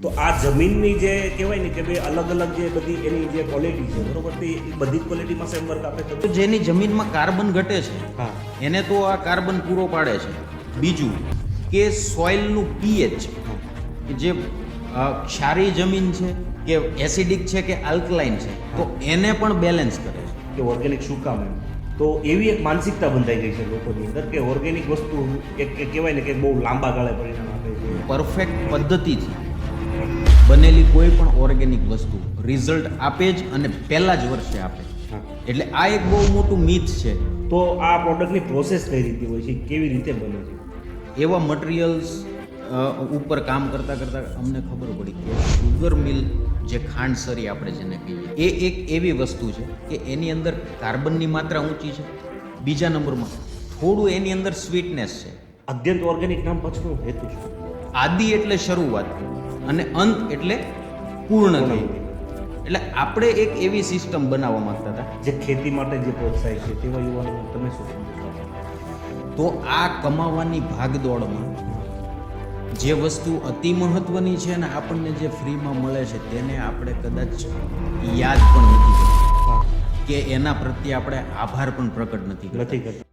તો આ જમીનની જે કહેવાય ને કે ભાઈ અલગ અલગ જે બધી એની જે ક્વોલિટી છે બરોબર, તે એ બધી જ ક્વોલિટીમાં સેમ વર્ક આપે તો તો જેની જમીનમાં કાર્બન ઘટે છે હા એને તો આ કાર્બન પૂરો પાડે છે. બીજું કે સોઇલનું પીએચ, જે ક્ષારી જમીન છે કે એસિડિક છે કે આલ્કલાઇન છે, તો એને પણ બેલેન્સ કરે છે. કે ઓર્ગેનિક શું કામ એમ, તો એવી એક માનસિકતા બંધાઈ ગઈ છે લોકોની અંદર કે ઓર્ગેનિક વસ્તુ એક કહેવાય ને કે બહુ લાંબા ગાળે પરિણામ આપે છે. પરફેક્ટ પદ્ધતિથી બનેલી કોઈ પણ ઓર્ગેનિક વસ્તુ રિઝલ્ટ આપે જ અને પહેલા જ વર્ષે આપે. હા, એટલે આ એક બહુ મોટું મિથ છે. તો આ પ્રોડક્ટની પ્રોસેસ કઈ રીતે હોય છે, કેવી રીતે બને છે? એવા મટીરિયલ્સ ઉપર કામ કરતાં કરતાં અમને ખબર પડી કે શુગર મિલ, જે ખાંડસરી આપણે જેને કહીએ, એ એક એવી વસ્તુ છે કે એની અંદર કાર્બનની માત્રા ઊંચી છે. બીજા નંબરમાં થોડું એની અંદર સ્વીટનેસ છે. અત્યંત ઓર્ગેનિક નામ પાછળનો હેતુ છે આદિ એટલે શરૂઆત અને અંત એટલે પૂર્ણ થઈ. એટલે આપણે એક એવી સિસ્ટમ બનાવવા માંગતા હતા. જે ખેતી માટે જે પ્રોત્સાહિત છે તેવા યુવાનો તમે શું સમજો? તો આ કમાવાની ભાગદોડમાં જે વસ્તુ અતિ મહત્વની છે ને આપણને જે ફ્રીમાં મળે છે તેને આપણે કદાચ યાદ પણ નથી કરતા હા કે એના પ્રત્યે આપણે આભાર પણ પ્રકટ નથી કરતા. નથી કરતા.